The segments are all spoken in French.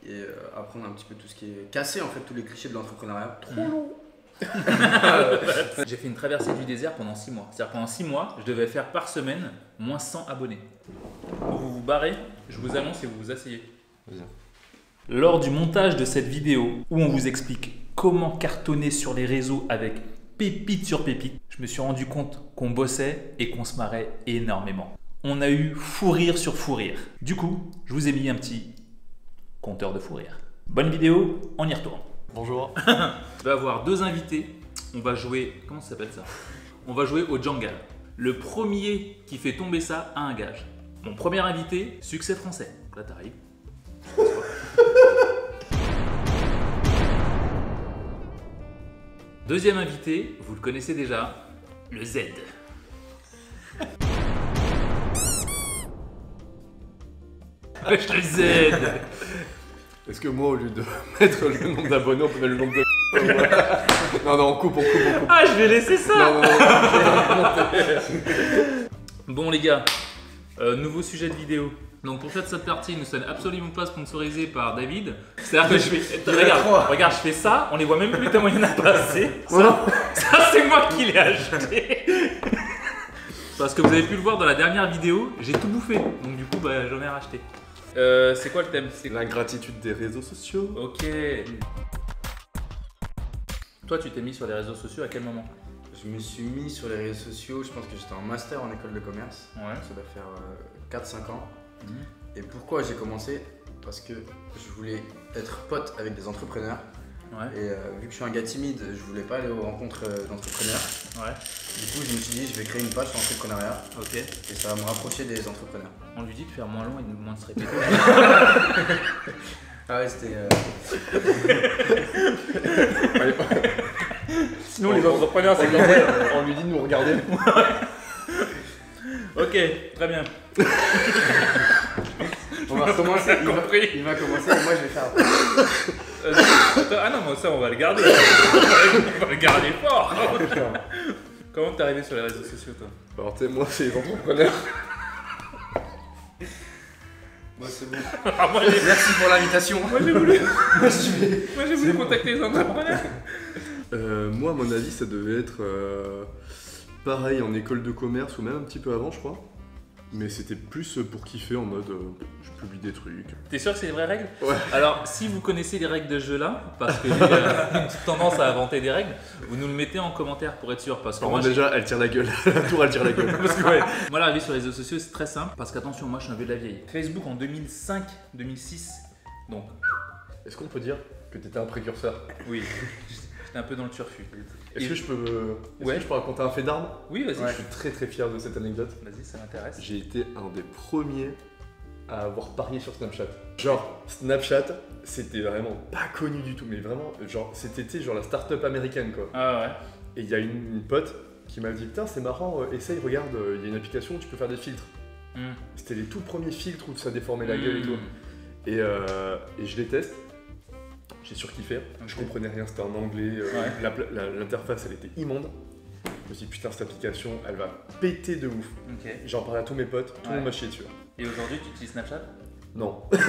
et apprendre un petit peu tout ce qui est casser en fait tous les clichés de l'entrepreneuriat. Trop long. J'ai fait une traversée du désert pendant 6 mois. C'est-à-dire pendant 6 mois, je devais faire par semaine moins 100 abonnés. Vous vous barrez, je vous annonce et vous vous asseyez. Lors du montage de cette vidéo où on vous explique comment cartonner sur les réseaux avec pépite sur pépite, je me suis rendu compte qu'on bossait et qu'on se marrait énormément. On a eu fou rire sur fou rire. Du coup, je vous ai mis un petit compteur de fou rire. Bonne vidéo, on y retourne. Bonjour. On va avoir 2 invités. On va jouer, comment ça s'appelle ça? On va jouer au Jenga. Le premier qui fait tomber ça a un gage. Mon premier invité, succès français. Là, t'arrives. Deuxième invité, vous le connaissez déjà, le Z. Wesh le Z. Est-ce que moi, au lieu de mettre le nombre d'abonnés, on peut mettre le nombre de... Non, on coupe. Ah, je vais laisser ça. Non. Bon les gars, nouveau sujet de vidéo. Donc pour cette partie, nous ne sommes absolument pas sponsorisés par David. C'est-à-dire que je fais... Regarde, je fais ça, on les voit même plus tellement il y en a pas assez. Ça c'est moi qui l'ai acheté. Parce que vous avez pu le voir dans la dernière vidéo, j'ai tout bouffé. Donc du coup, j'en ai racheté. C'est quoi le thème? C'est l'ingratitude des réseaux sociaux. Ok. Toi, tu t'es mis sur les réseaux sociaux à quel moment? Je me suis mis sur les réseaux sociaux, je pense que j'étais en master en école de commerce. Ouais. Ça doit faire 4-5 ans. Et pourquoi j'ai commencé? Parce que je voulais être pote avec des entrepreneurs. Ouais. Et vu que je suis un gars timide, je voulais pas aller aux rencontres d'entrepreneurs. Ouais. Du coup, je me suis dit, je vais créer une page sur l'entrepreneuriat. Ok. Et ça va me rapprocher des entrepreneurs. On lui dit de faire moins long et de moins de se répéter. Ah ouais, c'était... Sinon, les entrepreneurs, c'est on lui dit de nous regarder. Ok, très bien. On va recommencer. Il va commencer et moi je vais faire après. Ah non, mais ça on va le garder. On va le garder fort. Comment t'es arrivé sur les réseaux sociaux toi? Alors tu sais, moi c'est les entrepreneurs. Moi c'est bon. Ah, Merci pour l'invitation. Moi j'ai voulu contacter les entrepreneurs. Moi à mon avis ça devait être pareil en école de commerce ou même un petit peu avant je crois. Mais c'était plus pour kiffer en mode je publie des trucs. T'es sûr que c'est les vraies règles? Ouais. Alors si vous connaissez les règles de ce jeu là, parce que j'ai une petite tendance à inventer des règles, vous nous le mettez en commentaire pour être sûr. Parce que moi déjà elle tire la gueule, la tour elle tire la gueule. Parce que ouais. Moi l'arrivée sur les réseaux sociaux c'est très simple. Parce qu'attention, moi je suis un vieux de la vieille. Facebook en 2005-2006. Donc. Est-ce qu'on peut dire que t'étais un précurseur? Oui. Un peu dans le turfu. Est-ce que je peux raconter un fait d'armes? Oui, vas-y. Je suis très fier de cette anecdote. Vas-y, ça m'intéresse. J'ai été un des premiers à avoir parié sur Snapchat. Genre, Snapchat, c'était vraiment pas connu du tout, mais vraiment, genre, c'était genre la start-up américaine quoi. Ah ouais. Et il y a une pote qui m'a dit, putain, c'est marrant, essaye, regarde, il y a une application où tu peux faire des filtres. C'était les tout premiers filtres où ça déformait la gueule et tout. Et je les teste. J'ai surkiffé, je comprenais rien, c'était en anglais, l'interface elle était immonde. Je me suis dit putain cette application elle va péter de ouf. Okay. J'en parlais à tous mes potes, tout le monde m'a chié dessus. Et aujourd'hui tu utilises Snapchat? Non. mais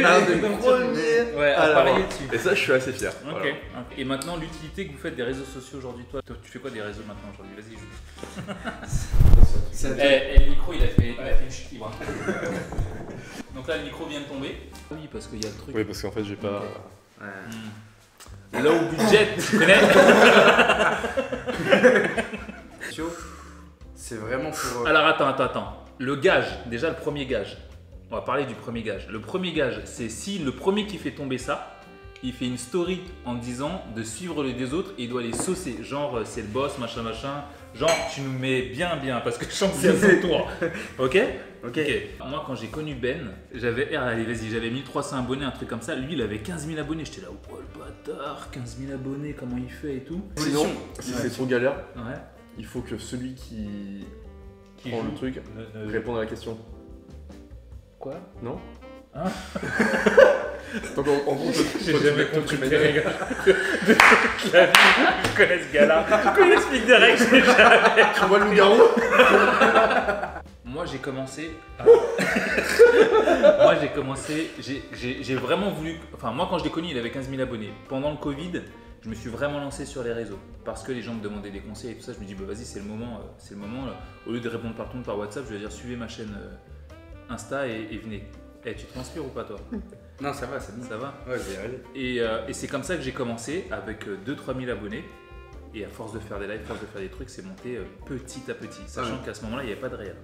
un des premiers à parier dessus. Et ça je suis assez fier. Ok. Voilà. Et maintenant l'utilité que vous faites des réseaux sociaux aujourd'hui, toi tu fais quoi des réseaux maintenant aujourd'hui? Vas-y. Le micro il a fait une chute libre. Donc là le micro vient de tomber. Oui parce qu'il y a le truc. Oui parce qu'en fait j'ai pas... Low budget, tu connais? C'est vraiment pour... Alors attends. Le gage, déjà le premier gage. On va parler du premier gage. Le premier gage, c'est si le premier qui fait tomber ça, il fait une story en disant de suivre les deux autres et il doit les saucer. Genre c'est le boss, machin. Genre tu nous mets bien parce que je sens que c'est à son tour. Ok. Moi quand j'ai connu Ben, j'avais 1300 abonnés, un truc comme ça. Lui il avait 15 000 abonnés. J'étais là, oh le bâtard, 15 000 abonnés, comment il fait et tout. Sinon, si c'est trop galère, ouais. Il faut que celui qui prend le truc réponde à la question. Quoi? Non? Hein? Donc en gros, j'ai jamais compris des règles de toute la vie. Je connais ce gars-là. Quand il explique des règles, j'ai jamais. Tu vois le loup-garou? Moi, j'ai commencé à... Moi j'ai commencé, j'ai vraiment voulu. Enfin, moi quand je l'ai connu, il avait 15 000 abonnés. Pendant le Covid, je me suis vraiment lancé sur les réseaux parce que les gens me demandaient des conseils et tout ça. Je me dis, bah vas-y, c'est le moment. Là. Au lieu de répondre par WhatsApp, je vais dire, suivez ma chaîne Insta et venez. Eh, tu te transpires ou pas toi? Non, ça va, c'est bon. Ça va? Ouais, je vais y arriver. Et c'est comme ça que j'ai commencé avec 2-3 000 abonnés. Et à force de faire des lives, à force de faire des trucs, c'est monté petit à petit. Sachant qu'à ce moment-là, il n'y avait pas de réel.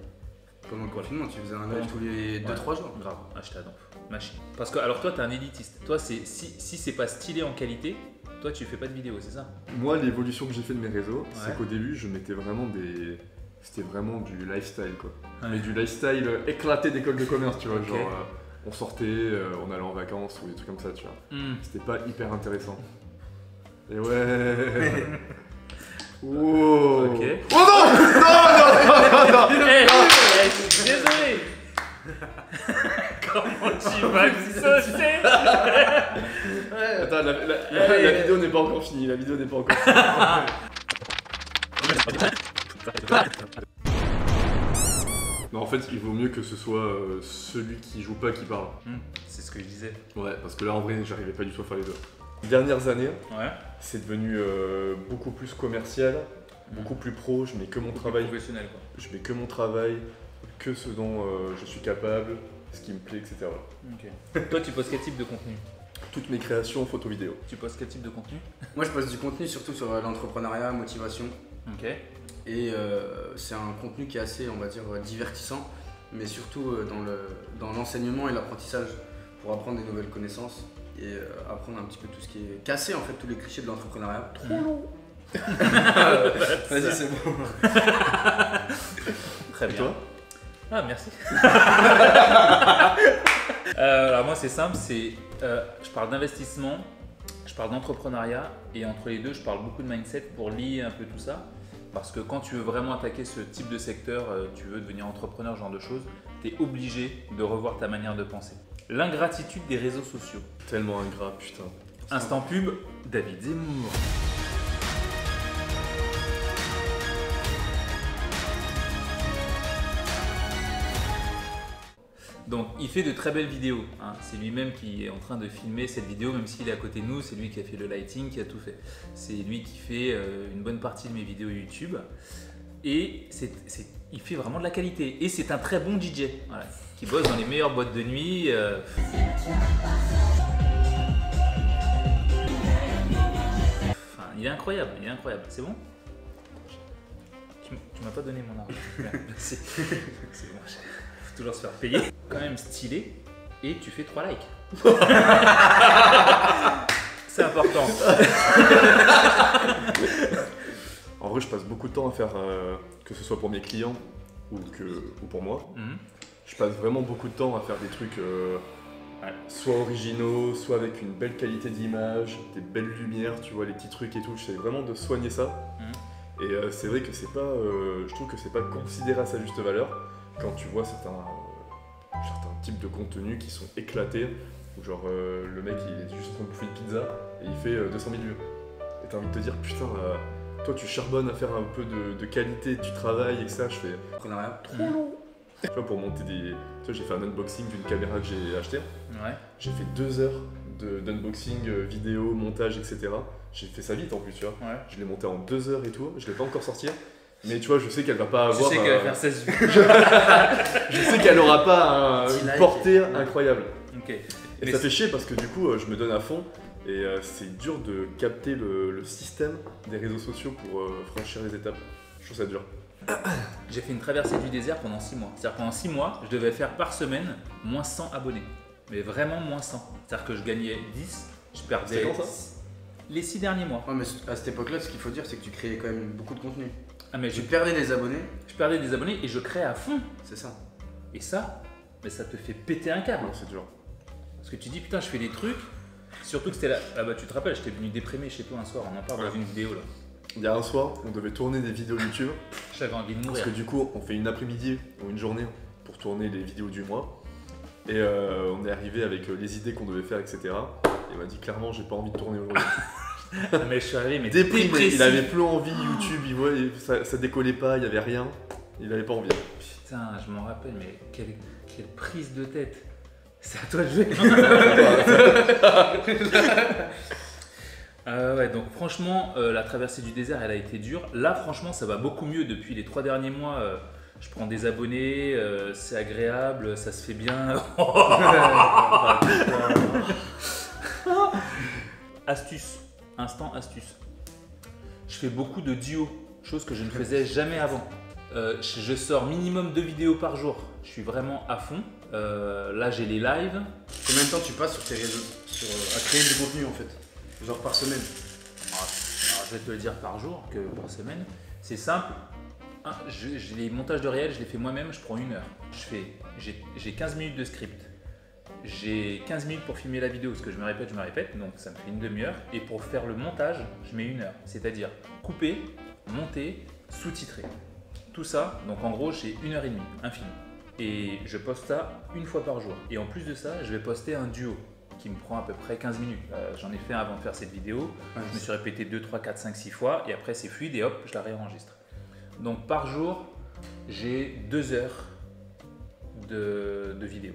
Pendant le confinement, tu faisais un live tous les 2-3 jours. Grave, acheter à Donf, machine. Parce que, alors toi, t'es un élitiste. Toi, si c'est pas stylé en qualité, toi, tu fais pas de vidéo, c'est ça? Moi, l'évolution que j'ai fait de mes réseaux, c'est qu'au début, je mettais vraiment des. C'était vraiment du lifestyle, quoi. Ouais. Mais du lifestyle éclaté d'école de commerce, tu vois. Okay. Genre, on sortait, on allait en vacances ou des trucs comme ça, tu vois. C'était pas hyper intéressant. Et ouais. Wow. Ok. Oh non. Non. Désolé. Comment tu vas me saucer? Attends, la vidéo n'est pas encore finie. Non, en fait, il vaut mieux que ce soit celui qui joue pas qui parle. C'est ce que je disais. Ouais, parce que là, en vrai, j'arrivais pas du tout à faire les deux. Les dernières années, c'est devenu beaucoup plus commercial, beaucoup plus pro. Je mets que mon travail. Professionnel, quoi. Je mets que mon travail, que ce dont je suis capable, ce qui me plaît, etc. Ok. Toi, tu postes quel type de contenu? Toutes mes créations photo vidéo. Tu postes quel type de contenu? Moi, je poste du contenu surtout sur l'entrepreneuriat, motivation. Ok. Et c'est un contenu qui est assez, on va dire, divertissant, mais surtout dans l'enseignement et l'apprentissage pour apprendre des nouvelles connaissances et apprendre un petit peu tout ce qui est cassé, en fait, tous les clichés de l'entrepreneuriat. Trop long. Vas-y, c'est bon. Très bien. Et toi? Ah, merci. Alors moi, c'est simple, je parle d'investissement, je parle d'entrepreneuriat et entre les deux, je parle beaucoup de mindset pour lier un peu tout ça. Parce que quand tu veux vraiment attaquer ce type de secteur, tu veux devenir entrepreneur, ce genre de choses, tu es obligé de revoir ta manière de penser. L'ingratitude des réseaux sociaux. Tellement ingrat, putain. Instant pub, David Zemmour. Donc il fait de très belles vidéos, hein. C'est lui-même qui est en train de filmer cette vidéo, même s'il est à côté de nous, c'est lui qui a fait le lighting, qui a tout fait. C'est lui qui fait une bonne partie de mes vidéos YouTube et il fait vraiment de la qualité. Et c'est un très bon DJ, voilà, qui bosse dans les meilleures boîtes de nuit. Enfin, il est incroyable, c'est bon? Tu m'as pas donné mon argent. Merci. C'est bon, faut toujours se faire payer. Quand même stylé et tu fais 3 likes. C'est important. En vrai, je passe beaucoup de temps à faire, que ce soit pour mes clients ou pour moi. Je passe vraiment beaucoup de temps à faire des trucs soit originaux, soit avec une belle qualité d'image, des belles lumières, tu vois, les petits trucs et tout. J'essaie vraiment de soigner ça. Et c'est vrai que c'est pas, je trouve que c'est pas considéré à sa juste valeur quand tu vois certains types de contenus qui sont éclatés, où genre le mec il est juste en train de bouffer une pizza et il fait 200 000 vues. Et t'as envie de te dire putain, toi tu charbonnes à faire un peu de qualité, tu travailles et que ça, je fais trop long. Tu vois, pour monter des. Tu vois, j'ai fait un unboxing d'une caméra que j'ai achetée. Ouais. J'ai fait 2 heures d'unboxing, vidéo, montage, etc. J'ai fait ça vite en plus, tu vois. Ouais. Je l'ai monté en 2 heures et tout, je l'ai pas encore sorti. Mais tu vois, je sais qu'elle va pas avoir. Je sais qu'elle va faire 16 vues. Je sais qu'elle aura pas une portée incroyable. Ok. Et ça fait chier parce que du coup, je me donne à fond et c'est dur de capter le système des réseaux sociaux pour franchir les étapes. Je trouve ça dur. J'ai fait une traversée du désert pendant 6 mois. C'est-à-dire pendant 6 mois, je devais faire par semaine moins 100 abonnés. Mais vraiment moins 100. C'est-à-dire que je gagnais 10, je perdais. C'est quand ça? Les 6 derniers mois. Ouais, mais à cette époque-là, ce qu'il faut dire, c'est que tu créais quand même beaucoup de contenu. Ah, mais Tu perdais des abonnés. je perdais des abonnés et je créais à fond. C'est ça. Et ça, mais ça te fait péter un câble. Non, c'est dur. Parce que tu dis putain, je fais des trucs. Surtout que c'était là. Ah bah tu te rappelles, j'étais venu déprimé chez toi un soir, on en parle dans une vidéo là. Il y a un soir, on devait tourner des vidéos YouTube. J'avais envie de Parce mourir. que du coup, on fait une après-midi ou une journée pour tourner les vidéos du mois. Et on est arrivé avec les idées qu'on devait faire, etc. Et il m'a dit clairement, j'ai pas envie de tourner aujourd'hui. Mais je suis arrivé, mais Déprimé, dépressif. il avait plus envie, YouTube, il voyait, ça décollait pas, il y avait rien. Il avait pas envie. Putain, je m'en rappelle, mais Quelle prise de tête. C'est à toi de jouer. Ouais, donc franchement, la traversée du désert, elle a été dure. Là, franchement, ça va beaucoup mieux depuis les 3 derniers mois. Je prends des abonnés, c'est agréable, ça se fait bien. Astuce, instant astuce. Je fais beaucoup de duos, chose que je ne faisais jamais avant. Je sors minimum 2 vidéos par jour. Je suis vraiment à fond. Là, j'ai les lives. Combien de temps tu passes sur tes réseaux à créer du contenu en fait? Genre par semaine? Alors, je vais te le dire par jour que par semaine. C'est simple. Les montages de réel, je les fais moi-même, je prends 1 heure. J'ai 15 minutes de script. J'ai 15 minutes pour filmer la vidéo, parce que je me répète, donc ça me fait une demi-heure. Et pour faire le montage, je mets 1 heure. C'est-à-dire couper, monter, sous-titrer. Tout ça, donc en gros, j'ai 1h30, un film. Et je poste ça 1 fois par jour. Et en plus de ça, je vais poster un duo qui me prend à peu près 15 minutes. J'en ai fait un avant de faire cette vidéo. Je me suis répété 2, 3, 4, 5, 6 fois. Et après, c'est fluide et hop, je la réenregistre. Donc par jour, j'ai 2 heures de vidéo.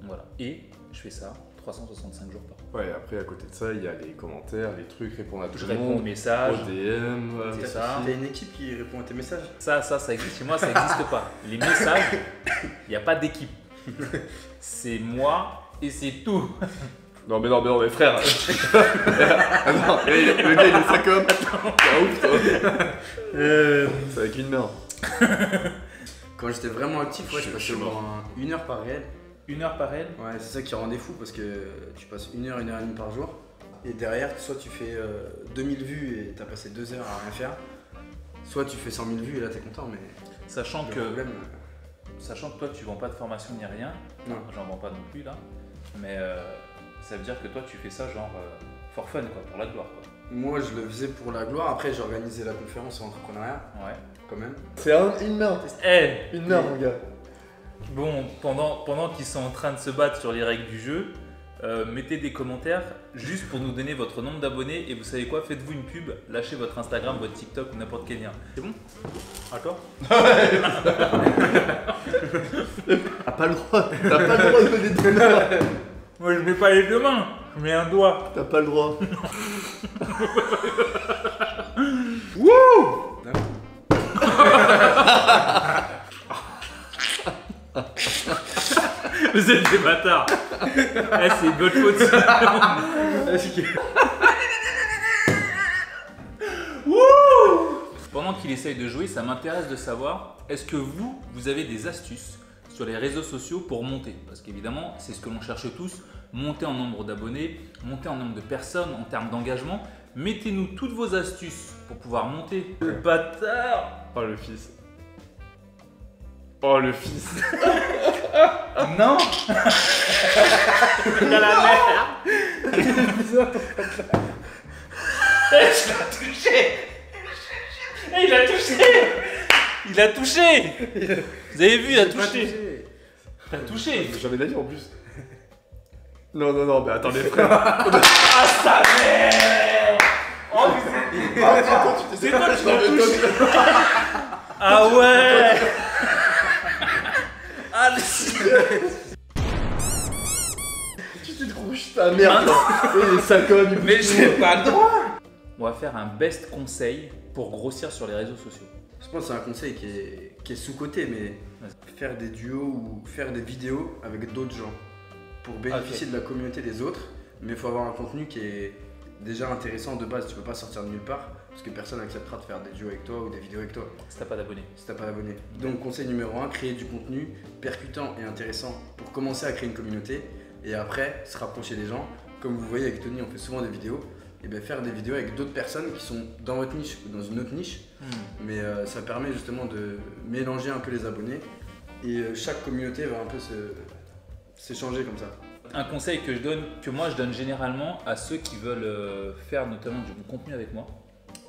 Voilà. Et je fais ça 365 jours par an. Ouais, après à côté de ça, il y a les commentaires, les trucs, répondre à tout Je le réponds monde. aux messages. Au DM. C'est ça. T'as une équipe qui répond à tes messages? Ça existe. Chez moi, ça n'existe pas. Les messages, il n'y a pas d'équipe. C'est moi et c'est tout. Non mais frère. Ah non, le gars il est ça comme. C'est ouf toi. C'est avec une main. Quand j'étais vraiment actif, ouais, je passais au moins 1 heure par réel. 1 heure par réel. Ouais, c'est ça qui rendait fou parce que tu passes 1 heure, 1h30 par jour. Et derrière, soit tu fais 2000 vues et t'as passé 2 heures à rien faire. Soit tu fais 100 000 vues et là t'es content, mais Sachant le que problème. Sachant que toi, tu vends pas de formation ni rien. Non. J'en vends pas non plus là. Mais ça veut dire que toi, tu fais ça genre for fun, quoi, pour la gloire, quoi. Moi je le faisais pour la gloire, après j'ai organisé la conférence en entrepreneuriat, Ouais. quand même. C'est une main. Une main mon gars. Bon, pendant qu'ils sont en train de se battre sur les règles du jeu, mettez des commentaires juste pour nous donner votre nombre d'abonnés et vous savez quoi, faites-vous une pub, lâchez votre Instagram, votre TikTok ou n'importe quel lien. C'est bon? D'accord? T'as pas le droit de donner des mains. Moi je mets pas les 2 mains, je mets un doigt. T'as pas le droit. Vous êtes des bâtards. C'est votre faute. Pendant qu'il essaye de jouer, ça m'intéresse de savoir, est-ce que vous avez des astuces sur les réseaux sociaux pour monter? Parce qu'évidemment, c'est ce que l'on cherche tous, monter en nombre d'abonnés, monter en nombre de personnes, en termes d'engagement. Mettez-nous toutes vos astuces pour pouvoir monter. Le bâtard. Oh le fils. Oh le fils. Non. Il a la merde. Je l'ai touché. Il a touché. Il a touché. Vous avez vu, il a touché. T'as touché. J'en ai d'avis en plus. Non, mais attendez frère. Ah sa mère. Oh c'est toi qui l'as touché. Ah ouais. Ah le... Tu t'es trop ta merde. Et ça comme du Mais j'ai pas le droit. On va faire un best conseil pour grossir sur les réseaux sociaux. Je pense que c'est un conseil qui est sous-coté, mais faire des duos ou faire des vidéos avec d'autres gens pour bénéficier de la communauté des autres, mais il faut avoir un contenu qui est déjà intéressant de base. Tu peux pas sortir de nulle part parce que personne n'acceptera de faire des duos avec toi ou des vidéos avec toi Si t'as pas d'abonnés. Donc conseil numéro 1, créer du contenu percutant et intéressant pour commencer à créer une communauté et après se rapprocher des gens. Comme vous voyez avec Tony, on fait souvent des vidéos. Et bien faire des vidéos avec d'autres personnes qui sont dans votre niche ou dans une autre niche. Mais ça permet justement de mélanger un peu les abonnés et chaque communauté va un peu s'échanger comme ça. Un conseil que moi je donne généralement à ceux qui veulent faire notamment du contenu avec moi.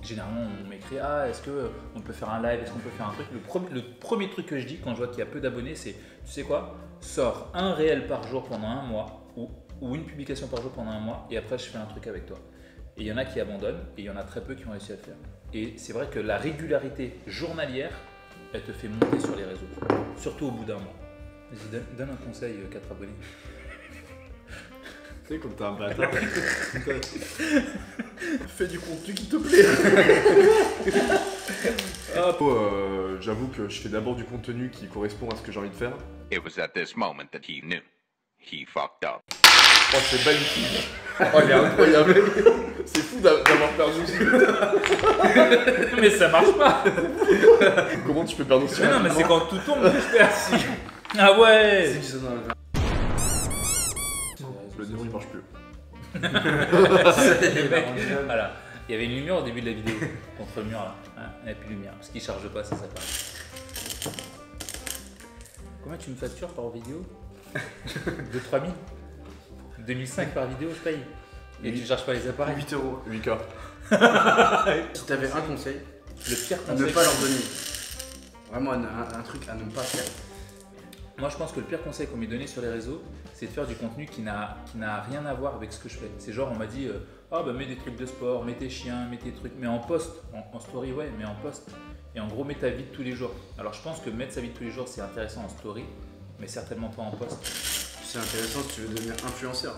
Généralement on m'écrit est-ce qu'on peut faire un live, est-ce qu'on peut faire un truc. Le premier truc que je dis quand je vois qu'il y a peu d'abonnés, c'est tu sais quoi, sors un réel par jour pendant 1 mois ou une publication par jour pendant 1 mois et après je fais un truc avec toi. Et il y en a qui abandonnent et il y en a très peu qui ont réussi à le faire. Et c'est vrai que la régularité journalière, elle te fait monter sur les réseaux, surtout au bout d'1 mois. Vas-y, donne un conseil, 4 abonnés. Tu sais, comme t'es un bâtard. Fais du contenu qui te plaît. J'avoue que je fais d'abord du contenu qui correspond à ce que j'ai envie de faire. It was at this moment that he knew. He fucked up. Oh, c'est magnifique. Oh, il est incroyable. C'est fou d'avoir perdu. Mais ça marche pas. Comment tu peux perdre aussi Mais non, mais c'est quand tout tombe que je perds. Ah ouais. C'est que ça dans le Le néon il marche plus. Voilà. Il y avait une lumière au début de la vidéo contre le mur là. Il n'y a plus de lumière parce qu'il charge pas, ça s'apparaît. Combien tu me factures par vidéo? De 3000 2005 par vidéo, je paye. Et tu charges pas les appareils. 8 €. 8K. Si t'avais un conseil, Le pire ne conseil. pas leur donner. Vraiment un truc à ne pas faire. Moi, je pense que le pire conseil qu'on m'ait donné sur les réseaux, c'est de faire du contenu qui n'a rien à voir avec ce que je fais. C'est genre, on m'a dit, ah bah mets des trucs de sport, mets tes chiens, mets tes trucs, mais en post, en story, ouais, mais en post. Et en gros, mets ta vie de tous les jours. Alors, je pense que mettre sa vie de tous les jours, c'est intéressant en story, mais certainement pas en post. C'est intéressant si tu veux devenir influenceur.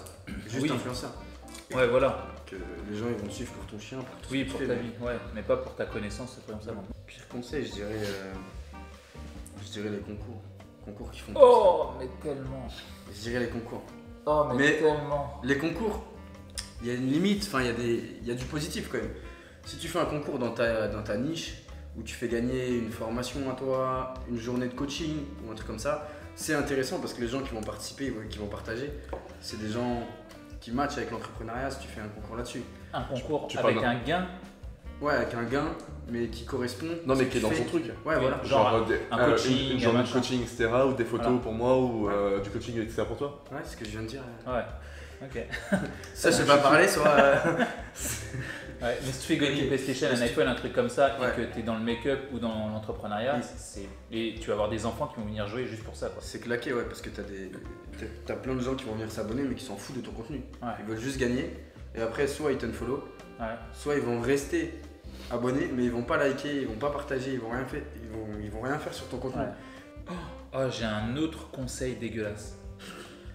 Juste Oui. influenceur. Ouais, voilà. Que les gens ils vont te suivre pour ton chien, pour tout Oui, ce que pour tu ta fais, vie, ouais, mais pas pour ta connaissance, c'est comme ça. Non. Pire conseil, je dirais les concours. Concours qui font Oh, mais tellement. plus. Je dirais les concours. Oh, Mais- tellement. Les concours, il y a une limite, enfin il y a du positif quand même. Si tu fais un concours dans ta niche, où tu fais gagner une formation à toi, une journée de coaching ou un truc comme ça, c'est intéressant parce que les gens qui vont participer, qui vont partager, c'est des gens qui matchent avec l'entrepreneuriat si tu fais un concours là-dessus. Un concours tu avec parles un gain, Ouais, avec un gain, mais qui correspond. Non, à ce mais que qui est tu dans fais. son truc. Ouais, Oui. voilà. Genre un coaching, une un journée de machin. coaching, etc. Ou des photos Voilà. pour moi, ou du coaching, etc. pour toi. Ouais, c'est ce que je viens de dire. ouais. Ok. Ça, je sais pas parler, soit. Ouais, mais si tu fais gagner Ok. une PlayStation, un Mais si tu- iPhone, un truc comme ça, Ouais. et que tu es dans le make-up ou dans l'entrepreneuriat, Oui. et tu vas avoir des enfants qui vont venir jouer juste pour ça. Quoi. C'est claqué, ouais, parce que t'as plein de gens qui vont venir s'abonner, mais qui s'en foutent de ton contenu. Ouais. Ils veulent juste gagner, et après, soit ils t'unfollow, Ouais. soit ils vont rester abonnés, mais ils vont pas liker, ils vont pas partager, ils vont rien faire, ils vont rien faire sur ton contenu. Ouais. Oh, j'ai un autre conseil dégueulasse.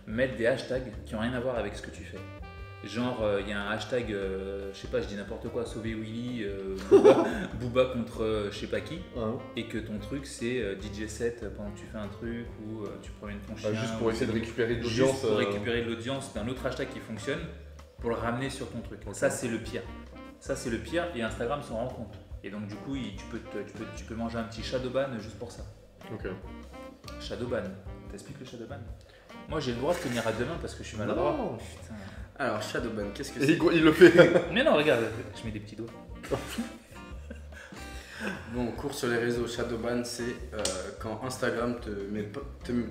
Mettre des hashtags qui ont rien à voir avec ce que tu fais. Genre, il y a un hashtag, je sais pas, je dis n'importe quoi, sauver Willy, Booba contre je sais pas qui, et que ton truc c'est DJ set pendant que tu fais un truc ou tu promènes ton chien. Juste pour ou- essayer de récupérer de l'audience. Juste pour récupérer de l'audience d'un autre hashtag qui fonctionne pour le ramener sur ton truc. Ça, c'est le pire. Ça, c'est le pire et Instagram s'en rend compte. Et donc, du coup, tu peux manger un petit shadowban juste pour ça. Ok. Shadowban. T'expliques le shadowban? Moi, j'ai le droit de tenir à deux mains parce que je suis maladroit. Non. Putain. Alors, Shadowban, qu'est-ce que Et c'est? il le fait. Mais non, regarde, je mets des petits doigts. Bon, cours sur les réseaux, Shadowban, c'est quand Instagram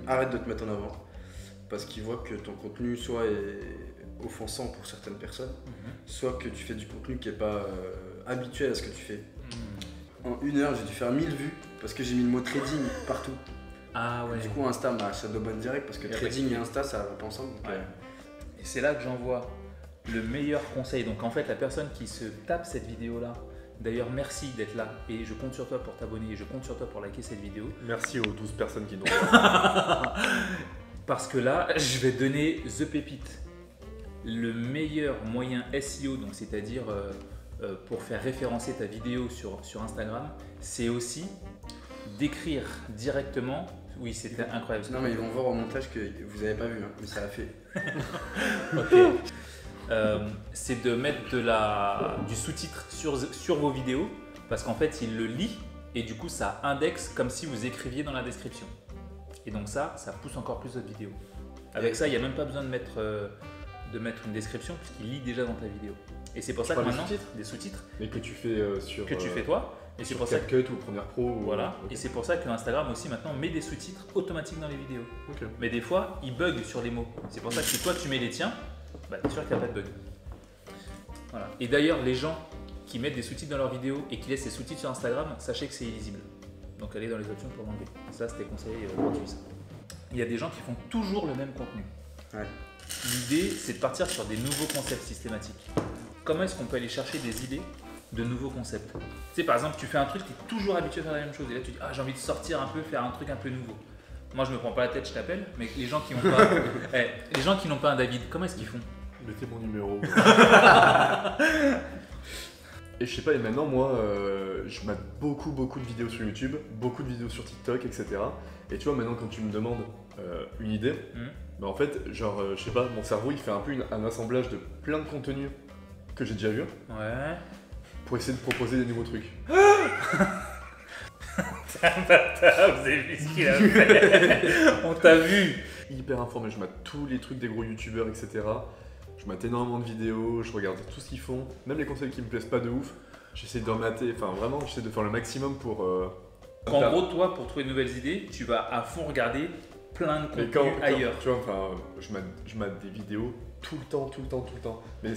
arrête de te mettre en avant parce qu'il voit que ton contenu soit est offensant pour certaines personnes, soit que tu fais du contenu qui n'est pas habituel à ce que tu fais. En 1 heure, j'ai dû faire 1000 vues parce que j'ai mis le mot trading partout. Ah ouais. Du coup, Insta m'a Shadowban direct parce que Et trading et Insta ça va pas ensemble. Donc, Ouais. Et c'est là que j'envoie le meilleur conseil. Donc en fait, la personne qui se tape cette vidéo-là, d'ailleurs merci d'être là et je compte sur toi pour t'abonner et je compte sur toi pour liker cette vidéo. Merci aux 12 personnes qui nous Parce que là, je vais donner The Pépite. Le meilleur moyen SEO, donc c'est-à-dire pour faire référencer ta vidéo sur Instagram, c'est aussi d'écrire directement. Oui, c'était incroyable. Non mais ils vont voir au montage que vous avez pas vu, hein, mais ça a fait. Ok. C'est de mettre du sous-titre sur vos vidéos parce qu'en fait il le lit et du coup ça indexe comme si vous écriviez dans la description. Et donc ça pousse encore plus votre vidéo. Avec ça, il n'y a même pas besoin de mettre une description puisqu'il lit déjà dans ta vidéo. Et c'est pour ça que parles des maintenant, sous-titres des sous-titres Mais que tu fais sur. que tu fais toi. Et c'est Sur pour ça que CapCut ou Premiere Pro. voilà. Ok. Et c'est pour ça que Instagram aussi maintenant met des sous-titres automatiques dans les vidéos. Ok. Mais des fois, il bug sur les mots. C'est pour ça que si toi tu mets les tiens, bah, t'es sûr qu'il n'y a pas de bug. Voilà. Et d'ailleurs, les gens qui mettent des sous-titres dans leurs vidéos et qui laissent ces sous-titres sur Instagram, sachez que c'est illisible. Donc allez dans les options pour l'enlever. Ça, c'était conseil gratuit. Ça. Il y a des gens qui font toujours le même contenu. Ouais. L'idée, c'est de partir sur des nouveaux concepts systématiques. Comment est-ce qu'on peut aller chercher des idées de nouveaux concepts? Tu sais, par exemple, tu fais un truc, tu es toujours habitué à faire la même chose. Et là, tu dis, ah, j'ai envie de sortir un peu, faire un truc un peu nouveau. Moi je me prends pas la tête, je t'appelle, mais les gens qui n'ont pas, les gens qui n'ont pas un David, comment est-ce qu'ils font? Mettez mon numéro. Et je sais pas, et maintenant moi, je mate beaucoup de vidéos sur YouTube, beaucoup de vidéos sur TikTok, etc. Et tu vois, maintenant quand tu me demandes une idée, bah en fait, genre, je sais pas, mon cerveau il fait un peu un assemblage de plein de contenus que j'ai déjà vu Ouais. pour essayer de proposer des nouveaux trucs. T'es un bâtard, vous avez vu ce qu'il a fait. On t'a vu. Hyper informé, je mate tous les trucs des gros youtubeurs, etc. Je mate énormément de vidéos, je regarde tout ce qu'ils font, même les conseils qui me plaisent pas de ouf. J'essaie de remater, enfin vraiment, j'essaie de faire le maximum pour... En gros, toi, pour trouver de nouvelles idées, tu vas à fond regarder plein de Mais contenus ailleurs. tu vois, enfin, je mate des vidéos tout le temps. Mais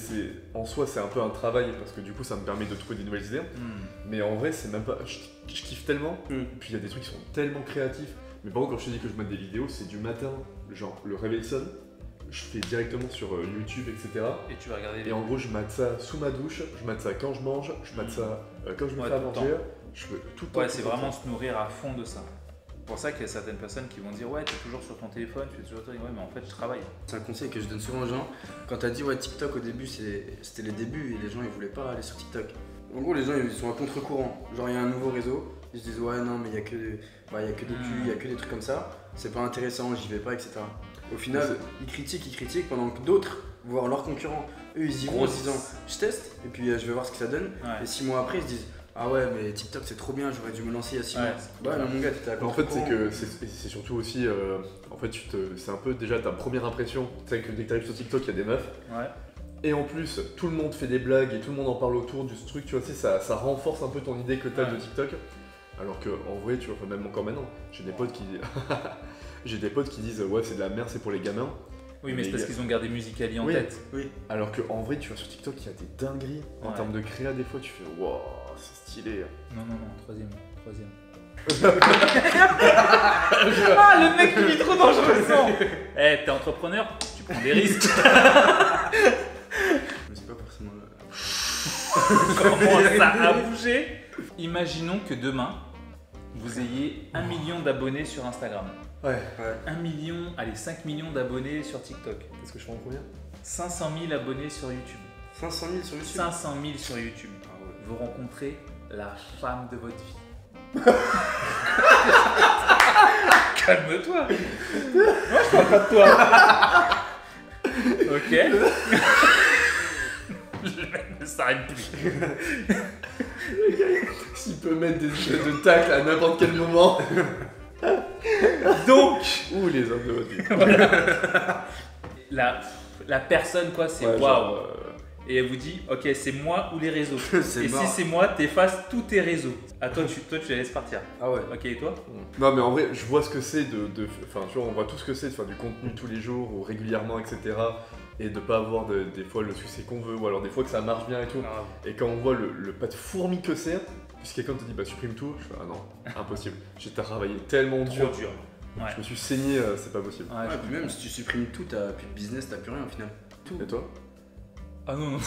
en soi, c'est un peu un travail parce que du coup, ça me permet de trouver des nouvelles idées. Mais en vrai, c'est même pas. Je kiffe tellement. Puis il y a des trucs qui sont tellement créatifs. Mais par contre, quand je te dis que je mate des vidéos, c'est du matin, genre le réveil sonne, je fais directement sur YouTube, etc. Et tu vas regarder. Et en gros, je mate ça sous ma douche, je mate ça quand je mange, je mate ça quand je me fais à manger. Je peux tout le temps. Ouais, c'est vraiment se nourrir à fond de ça. C'est pour ça qu'il y a certaines personnes qui vont dire ouais, t'es toujours sur ton téléphone, tu fais toujours ouais, mais en fait je travaille. C'est un conseil que je donne souvent aux gens. Quand t'as dit ouais TikTok au début c'était les débuts et les gens ils voulaient pas aller sur TikTok. En gros les gens ils sont à contre-courant. Genre il y a un nouveau réseau, ils se disent ouais non mais il y a que des pubs, il y a que des trucs comme ça, c'est pas intéressant, j'y vais pas, etc. Au final ils critiquent pendant que d'autres, voire leurs concurrents, eux ils y vont en se disant je teste et puis je vais voir ce que ça donne. Et 6 mois après ils se disent ah ouais mais TikTok c'est trop bien, j'aurais dû me lancer il y a 6 mois. Ouais non mon gars t'étais à en fait c'est surtout aussi en fait c'est un peu déjà ta première impression. Tu sais que dès que t'arrives sur TikTok il y a des meufs. Ouais. Et en plus tout le monde fait des blagues et tout le monde en parle autour du truc, tu vois, ça renforce un peu ton idée que t'as de TikTok. Alors que en vrai tu vois, même encore maintenant, j'ai des potes qui disent ouais c'est de la merde, c'est pour les gamins. Oui, mais c'est parce qu'ils ont gardé Musical.ly en tête. Oui. Alors qu'en vrai, tu vois, sur TikTok, il y a des dingueries. En termes de créa, des fois, tu fais wow, c'est stylé. Non, troisième. Ah, le mec il est trop dangereux. Eh, t'es entrepreneur, tu prends des risques. Mais c'est pas forcément Comment ça a bougé? Imaginons que demain, vous ayez 1 million d'abonnés sur Instagram. Ouais. 1 million, allez 5 millions d'abonnés sur TikTok. Qu'est-ce que je fais en combien? 500 000 abonnés sur YouTube. 500 000 sur YouTube. 500 000 sur YouTube. Ah ouais. Vous rencontrez la femme de votre vie. Calme-toi. Moi je parle pas de toi. Ok. Le mec ne s'arrête plus. S'il peut mettre des espèces de tacles à n'importe quel moment. Donc, ouh les hommes de votre vie. la personne quoi, c'est waouh. Et elle vous dit, ok, c'est moi ou les réseaux. Et si c'est moi, t'effaces tous tes réseaux. Ah toi tu la laisses partir. Ah ouais. Ok, et toi? Non mais en vrai, je vois ce que c'est enfin tu vois, on voit tout ce que c'est de faire du contenu tous les jours ou régulièrement, etc. Et de pas avoir des fois le succès qu'on veut, ou alors des fois que ça marche bien et tout. Et quand on voit le pas de fourmi que c'est, puis quelqu'un te dit bah supprime tout, je fais ah non, impossible. J'ai travaillé tellement dur. Ouais. Je me suis saigné, c'est pas possible. Ouais, puis même si tu supprimes tout, t'as plus de business, t'as plus rien au final. Et toi? Ah non.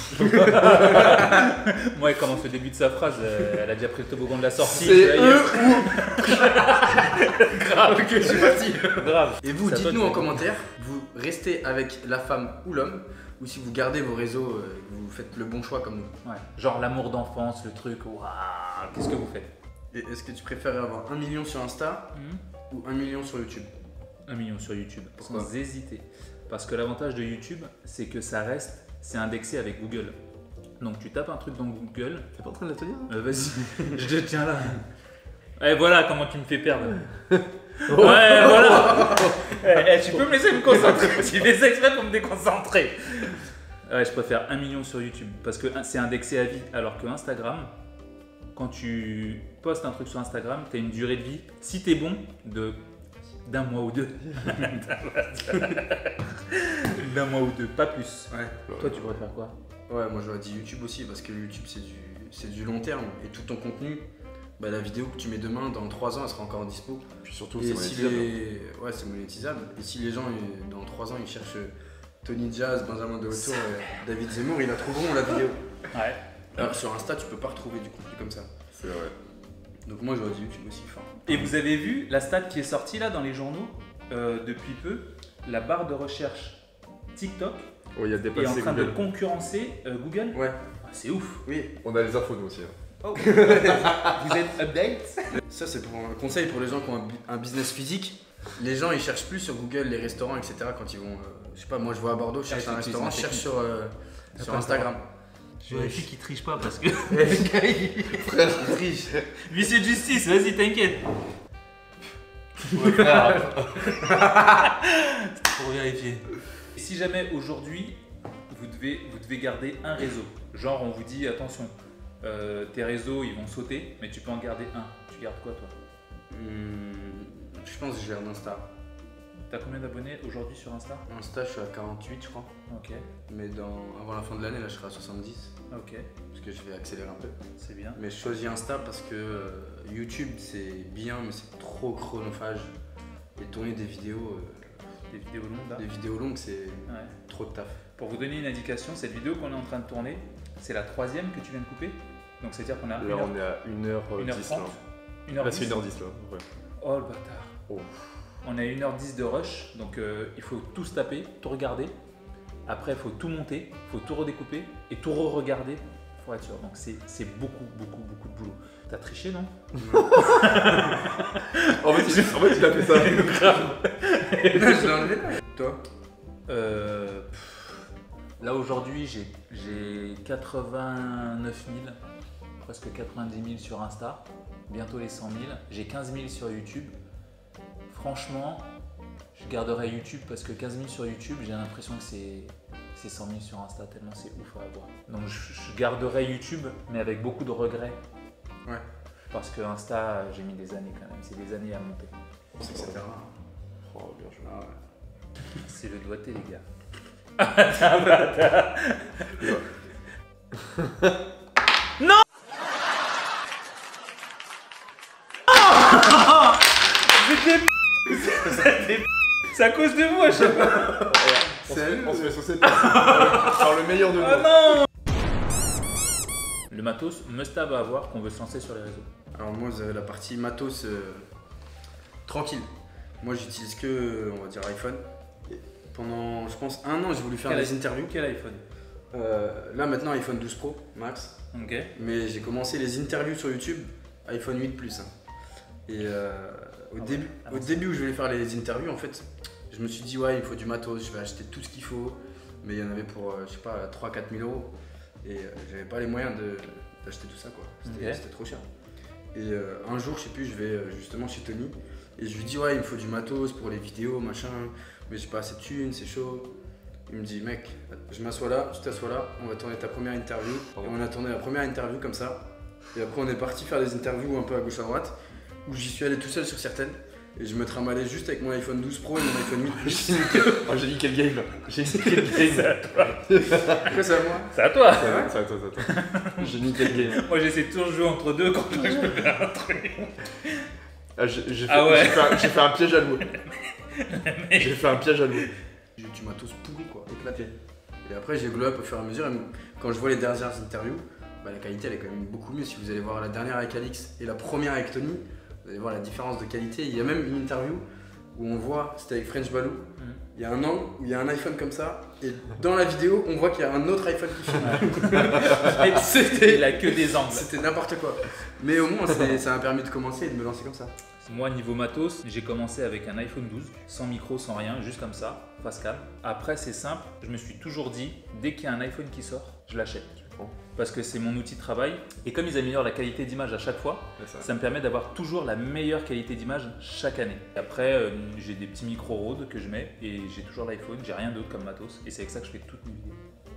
Moi, elle commence le début de sa phrase, elle a déjà pris le toboggan de la sortie. C'est eux Grave. Ok, je suis parti. Grave. Et vous, dites-nous en commentaire, vous restez avec la femme ou l'homme, ou si vous gardez vos réseaux, vous faites le bon choix comme nous. Ouais. Genre l'amour d'enfance, le truc, waouh, qu'est-ce que vous faites? Et est-ce que tu préfères avoir 1 million sur Insta ou 1 million sur YouTube? 1 million sur YouTube, Pourquoi? sans hésiter. Parce que l'avantage de YouTube, c'est que c'est indexé avec Google. Donc tu tapes un truc dans Google. T'es pas en train de la tenir? Vas-y, je te tiens là. Et voilà comment tu me fais perdre. Ouais, voilà. Tu peux me laisser me concentrer. Tu fais ça exprès pour me déconcentrer. Ouais, je préfère 1 million sur YouTube parce que c'est indexé à vie. Alors que Instagram, quand tu postes un truc sur Instagram, tu as une durée de vie, si tu es bon, d'un mois ou deux. D'un mois ou deux, pas plus. Ouais. Toi, tu préfères quoi? Ouais, moi j'aurais dit YouTube aussi parce que YouTube c'est du long terme et tout ton contenu, bah, la vidéo que tu mets demain, dans 3 ans, elle sera encore en dispo. Puis surtout, et c'est si ouais, c'est monétisable. Et si les gens, dans 3 ans, ils cherchent Tony Jazz, Benjamin de Hauttour, David Zemmour, ils la trouveront la vidéo. Ouais. Alors sur Insta, tu peux pas retrouver du contenu comme ça. C'est vrai. Donc moi j'aurais dit YouTube aussi. Enfin. Et vous avez vu la stat qui est sortie là dans les journaux depuis peu, la barre de recherche TikTok il y a est en dépassé train de Google. concurrencer Google. Ouais. Ah, c'est ouf. Oui. On a les infos nous aussi. Hein. Oh. Vous êtes update? Ça c'est pour un conseil pour les gens qui ont un business physique. Les gens ils cherchent plus sur Google les restaurants etc. quand ils vont. Je sais pas, moi je vois à Bordeaux, je cherche un restaurant, je cherche sur Instagram. Je vérifie qu'il triche pas parce que. Frère, il triche. Huissier de justice, vas-y, t'inquiète. Ouais, frère. Pour vérifier. Si jamais aujourd'hui vous devez garder un réseau, genre on vous dit attention, tes réseaux ils vont sauter, mais tu peux en garder un. Tu gardes quoi toi? Je pense que je garde Insta. T'as combien d'abonnés aujourd'hui sur Insta? Insta, je suis à 48, je crois. Ok, Mais avant la fin de l'année, là, je serai à 70. ok, Parce que je vais accélérer un peu. c'est bien. Mais je choisis Insta parce que YouTube, c'est bien, mais c'est trop chronophage. Et tourner des vidéos Des vidéos longues là. c'est Ouais. trop de taf. Pour vous donner une indication, cette vidéo qu'on est en train de tourner, c'est la 3e que tu viens de couper. Donc c'est-à-dire qu'on a Là on est à 1h10 1h30. là. Là c'est 1h10 là. Ouais. Oh le bâtard. Oh. On a 1h10 de rush, donc il faut tout se taper, tout regarder. Après, il faut tout monter, il faut tout redécouper et tout re-regarder pour être sûr. Donc c'est beaucoup de boulot. T'as triché, non? En fait il a fait ça. Je l'ai enlevé. Toi? Là aujourd'hui, j'ai 89 000, presque 90 000 sur Insta, bientôt les 100 000. J'ai 15 000 sur YouTube. Franchement, je garderai YouTube parce que 15 000 sur YouTube, j'ai l'impression que c'est 100 000 sur Insta, tellement c'est ouf à avoir. Donc je garderai YouTube, mais avec beaucoup de regrets. Ouais. Parce que Insta, j'ai mis des années quand même, c'est des années à monter. Etc. Oh bien joué. Ah ouais. C'est le doigté, les gars. Non. C'est à cause de moi, je sais pas. On se fait saucer par le meilleur de nous. Oh non. Le matos must-have à avoir qu'on veut se lancer sur les réseaux. Alors moi, vous avez la partie matos tranquille. Moi, j'utilise que, on va dire, iPhone. Et pendant, je pense, 1 an, j'ai voulu faire des interviews. Quel iPhone? Là, maintenant, iPhone 12 Pro Max. Ok. Mais j'ai commencé les interviews sur YouTube, iPhone 8 Plus. Hein. Et au début où je voulais faire les interviews, en fait, je me suis dit, ouais, il me faut du matos, je vais acheter tout ce qu'il faut. Mais il y en avait pour, je sais pas, 3-4 000 euros. Et j'avais pas les moyens d'acheter tout ça, quoi. C'était trop cher. Et un jour, je sais plus, je vais justement chez Tony. Et je lui dis, ouais, il me faut du matos pour les vidéos, machin. Mais j'ai pas assez de thunes, c'est chaud. Il me dit, mec, je m'assois là, tu t'assois là, on va tourner ta première interview. Et on a tourné la première interview comme ça. Et après, on est parti faire des interviews un peu à gauche à droite, où j'y suis allé tout seul sur certaines. Et je me trimbalais juste avec mon iPhone 12 Pro et mon iPhone 8 Plus. Oh, j'ai niqué le game. J'ai niqué le game. Après, c'est à moi. C'est à toi. C'est à toi. J'ai niqué le game. Moi j'essaie toujours de jouer entre deux quand je peux faire un truc. Ah, j'ai ouais. fait un piège à loup. J'ai fait un piège à loup. J'ai eu du matos pourri, quoi, éclaté. Et après, j'ai glow up au fur et à mesure. Et quand je vois les dernières interviews, bah, la qualité elle est quand même beaucoup mieux. Si vous allez voir la dernière avec Alix et la première avec Tony, vous allez voir la différence de qualité. Il y a même une interview où on voit, c'était avec French Balou, il y a un angle où il y a un iPhone comme ça, et dans la vidéo, on voit qu'il y a un autre iPhone qui filme. Il a que des angles. C'était n'importe quoi. Mais au moins, ça m'a permis de commencer et de me lancer comme ça. Moi, niveau matos, j'ai commencé avec un iPhone 12, sans micro, sans rien, juste comme ça, face cam. Après, c'est simple, je me suis toujours dit, dès qu'il y a un iPhone qui sort, je l'achète. Parce que c'est mon outil de travail. Et comme ils améliorent la qualité d'image à chaque fois, ça me permet d'avoir toujours la meilleure qualité d'image chaque année. Et après, j'ai des petits micros Rode que je mets et j'ai toujours l'iPhone, j'ai rien d'autre comme matos. Et c'est avec ça que je fais toutes mes vidéos.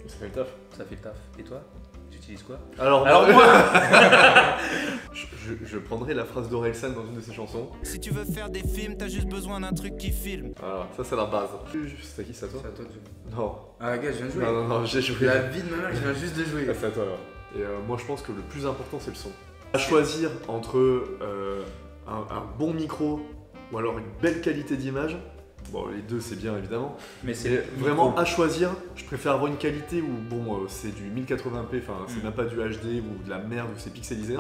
Ça fait le taf. Ça fait le taf. Et toi, tu utilises quoi? Alors moi je prendrai la phrase d'Orelsan dans une de ses chansons. Si tu veux faire des films, t'as juste besoin d'un truc qui filme. Voilà, ça c'est la base. C'est à qui, c'est à toi? C'est à toi de jouer. Non. Ah, gars, je viens de jouer. Non, j'ai joué. La vie de ma mère, je viens juste de jouer. C'est à toi alors. Et moi je pense que le plus important c'est le son. À choisir entre un bon micro ou alors une belle qualité d'image. Bon, les deux c'est bien évidemment. Mais C'est vraiment à choisir. Je préfère avoir une qualité où bon c'est du 1080p, enfin c'est même pas du HD ou de la merde où c'est pixelisé.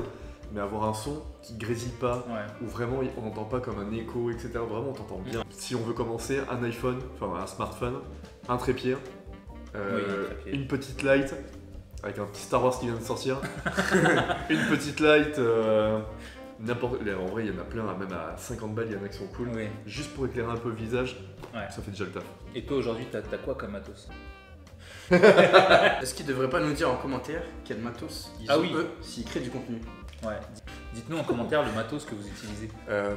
mais avoir un son qui grésille pas, Ouais. où vraiment on n'entend pas comme un écho, etc. Vraiment on t'entend bien. Si on veut commencer, un iPhone, enfin un smartphone, un trépied, Oui, un trépied. une petite light, avec un petit Star Wars qui vient de sortir, une petite light, n'importe. En vrai il y en a plein, même à 50 balles il y en a qui sont cool. Oui. Juste pour éclairer un peu le visage, Ouais. ça fait déjà le taf. Et toi aujourd'hui, t'as quoi comme matos? Est-ce qu'ils devraient pas nous dire en commentaire quel matos ils Ah ont oui. eux s'ils créent du contenu? Ouais. Dites-nous en commentaire le matos que vous utilisez.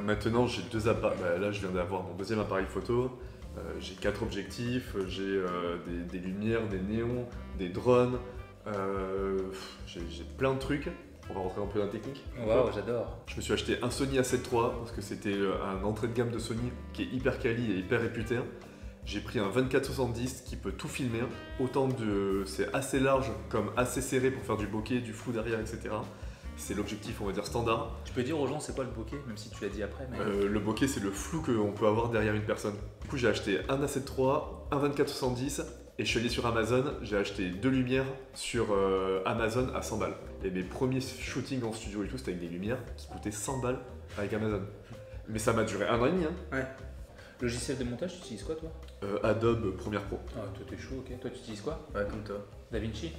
Maintenant j'ai 2 appareils, là je viens d'avoir mon deuxième appareil photo, j'ai 4 objectifs, j'ai des lumières, des néons, des drones, j'ai plein de trucs. On va rentrer un peu dans la technique. Waouh, j'adore. Je me suis acheté un Sony A7 III parce que c'était un entrée de gamme de Sony qui est hyper quali et hyper réputé. J'ai pris un 24-70 qui peut tout filmer, c'est assez large comme assez serré pour faire du bokeh, du flou derrière, etc. C'est l'objectif, on va dire, standard. Tu peux dire aux gens c'est quoi le bokeh, même si tu l'as dit après. Mais... Le bokeh, c'est le flou qu'on peut avoir derrière une personne. Du coup, j'ai acheté un A7 III, un 24-70 et je suis allé sur Amazon. J'ai acheté 2 lumières sur Amazon à 100 balles. Et mes premiers shootings en studio et tout, c'était avec des lumières qui coûtaient 100 balles avec Amazon. Mais ça m'a duré 1 an et demi. Hein. Ouais. Logiciel de montage, tu utilises quoi toi? Adobe Premiere Pro. Ah, toi t'es chaud, ok. Toi tu utilises quoi? Ouais, comme toi. DaVinci?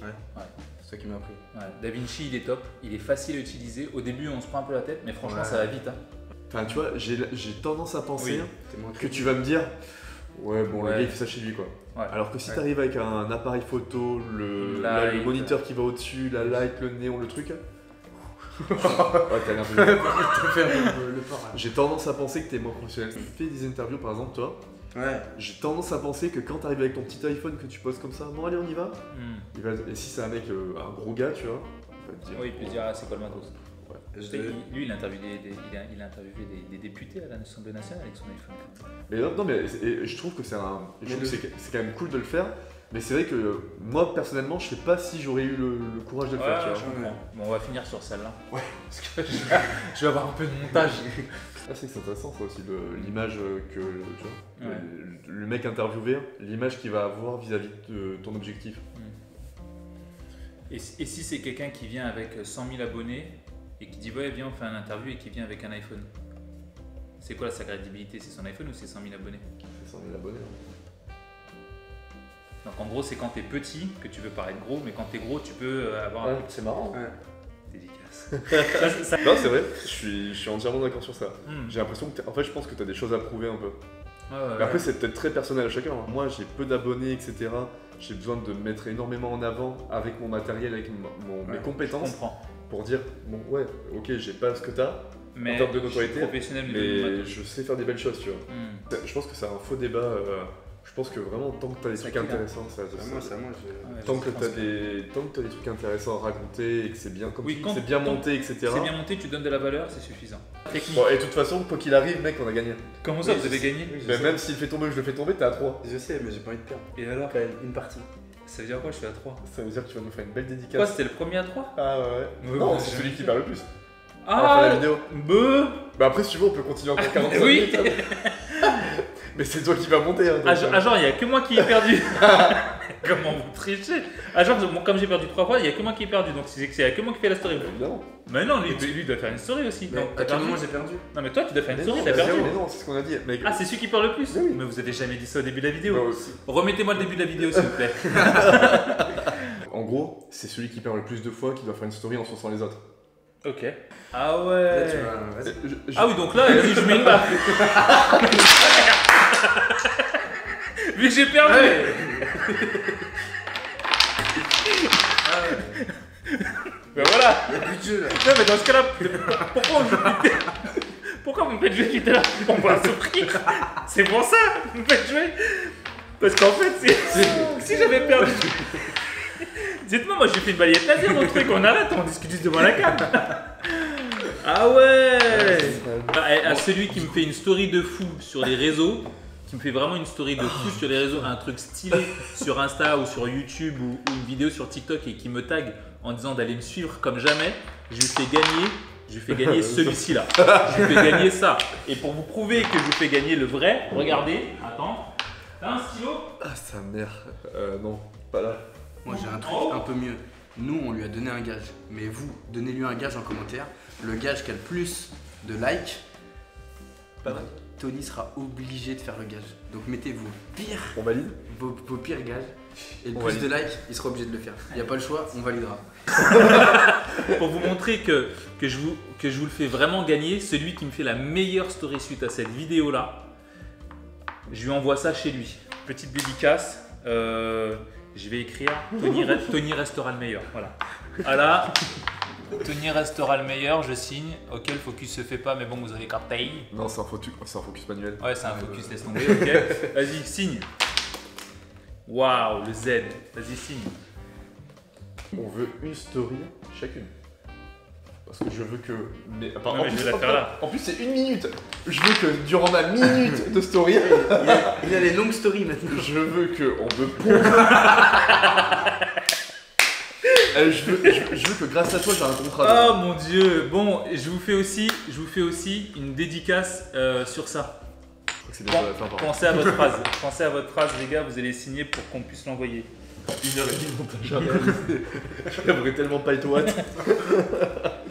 C'est ça qui m'a appris. Ouais. DaVinci il est top, il est facile à utiliser. Au début on se prend un peu la tête, mais franchement Ouais. ça va vite. Hein. Enfin, tu vois, j'ai tendance à penser T'es moins que crédible. tu vas me dire, ouais, bon, le Ouais. gars il fait ça chez lui, quoi. Ouais. Alors que si Ouais. t'arrives avec un appareil photo, le Light. moniteur qui va au-dessus, la light, le néon, le truc. Ouais, t'as l'air de... T'as fait un peu le port là. J'ai tendance à penser que t'es moins professionnel. Fais des interviews par exemple, toi. Ouais. J'ai tendance à penser que quand t'arrives avec ton petit iPhone que tu poses comme ça, bon allez on y va. Et si c'est un mec, un gros gars, tu vois, il va te dire. Oui, il peut se dire ah, c'est quoi le matos. Je Tu sais, devais- lui il a interviewé il a interviewé des députés à l'Assemblée nationale avec son iPhone. Mais non, mais je trouve que c'est un. Je Mais trouve le- que c'est quand même cool de le faire. Mais c'est vrai que moi personnellement, je sais pas si j'aurais eu le courage de le faire, tu vois. je comprends. Bon, on va finir sur celle-là. Ouais. Parce que je vais avoir un peu de montage. Ah, c'est que c'est intéressant ça aussi, l'image que tu vois, Ouais. le mec interviewé, l'image qu'il va avoir vis-à-vis de ton objectif. Et si c'est quelqu'un qui vient avec 100 000 abonnés et qui dit ouais viens on fait un interview et qui vient avec un iPhone, c'est quoi sa crédibilité? C'est son iPhone ou c'est 100 000 abonnés? C'est 100 000 abonnés. Hein. Donc en gros c'est quand t'es petit que tu veux paraître gros, mais quand t'es gros tu peux avoir un Ouais, c'est marrant. Ouais. dédicace. Non, c'est vrai, je suis entièrement d'accord sur ça. Hmm. J'ai l'impression que en fait, je pense que tu as des choses à prouver un peu. Ouais, ouais, Mais après, ouais. c'est peut-être très personnel à chacun. Hein. Moi, j'ai peu d'abonnés, etc. J'ai besoin de me mettre énormément en avant avec mon matériel, avec mes Je compétences comprends. pour dire bon, ouais, ok, j'ai pas ce que t'as, Mais termes de je suis notoriété, professionnel mais mais je sais faire des belles choses, tu vois. Hmm. Je pense que c'est un faux débat. Je pense que vraiment, tant que t'as des C'est trucs clair. intéressants, ça. C'est à moi. Ouais, Tant je que pense t'as des trucs intéressants à raconter et que c'est bien, comme Oui, tu dis, quand- c'est bien quand monté, etc. C'est bien monté, tu donnes de la valeur, c'est suffisant. Technique. Bon, et de toute façon, quoi qu'il arrive, mec, on a gagné. Comment ça Oui, vous avez gagné? Oui, je Mais sais. même s'il fait tomber ou je le fais tomber, t'es à 3. Je sais, mais j'ai pas envie de perdre. Et alors? Quand même, une partie. Ça veut dire quoi? Je suis à 3. Ça veut dire que tu vas nous faire une belle Quoi, dédicace. c'était le premier à 3? Ah ouais. Ouais, Non, ouais, c'est j'ai celui envie qui de- perd le plus. On va faire la vidéo. Beuh. Bah après, si tu veux, on peut continuer encore 45 Oui. minutes. hein. Mais c'est toi qui vas monter. Hein, donc, Ah genre il y a que moi qui ai perdu. Comment vous trichez? Ah genre bon, comme j'ai perdu 3 fois, il y a que moi qui ai perdu, donc c'est que moi qui fais la story. Évidemment. Mais non, lui doit faire une story aussi. Mais Donc, à t'as quel perdu. moment j'ai perdu? Non mais toi tu dois faire une Mais story, non, t'as perdu. mais non, c'est ce qu'on a dit. Mec, Ah c'est celui qui perd le plus? Mais oui. Mais vous avez jamais dit ça au début de la vidéo. moi aussi. Remettez-moi le début de la vidéo s'il vous plaît. En gros, c'est celui qui perd le plus de fois qui doit faire une story en sauçant les autres. Ok. Ah Là, ouais. tu vas. Vas-y. Ah oui donc là vas-y je mets une baffe. Vu que j'ai perdu. Ben voilà. Il y a plus de jeu là. Non mais dans ce cas-là, pourquoi vous me faites jouer tout à l'heure? On va souffrir. C'est pour ça que vous me faites jouer. Parce qu'en fait, si j'avais perdu... Dites-moi, moi j'ai fait une balayette laser mon truc, on arrête, on discute juste devant la cam. Ah ouais. Bah, à celui qui me fait une story de fou sur les réseaux, qui me fait vraiment une story de fou sur les réseaux, un truc stylé sur Insta ou sur YouTube ou une vidéo sur TikTok et qui me tag en disant d'aller me suivre comme jamais, je lui fais gagner celui-ci là. Je lui fais gagner ça. Et pour vous prouver que je vous fais gagner le vrai, regardez, attends, t'as un stylo? Ah, sa mère. Non, pas là. Moi j'ai un truc Oh. un peu mieux. Nous, on lui a donné un gage. Mais vous, donnez-lui un gage en commentaire. Le gage qui a le plus de likes, Tony sera obligé de faire le gage. Donc mettez vos vos pires gages. Et le plus de likes, il sera obligé de le faire. Il n'y a pas le choix, on validera. Pour vous montrer que je vous le fais vraiment gagner, celui qui me fait la meilleure story suite à cette vidéo là, je lui envoie ça chez lui. Petite dédicace, je vais écrire Tony restera le meilleur. Voilà. Voilà. Tony restera le meilleur, je signe. Ok, le focus se fait pas, mais bon, vous avez capté. Non, c'est un focus manuel. Ouais, c'est un focus, laisse tomber. Ok. Vas-y, signe. Waouh, le Z. Vas-y, signe. On veut une story chacune. Parce que je veux que. Mais, je vais la faire là. En plus, c'est 1 minute. Je veux que durant ma minute de story. Il y a les longues stories maintenant. Je veux que on me pompe. Je veux que grâce à toi, j'ai un contrat. Oh mon dieu. Bon, je vous fais aussi une dédicace sur ça. C'est bien, Pensez à votre phrase. Pensez à votre phrase, les gars, vous allez signer pour qu'on puisse l'envoyer. 1h30 de montage. J'aimerais tellement pas être what.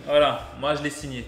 Voilà, moi je l'ai signé.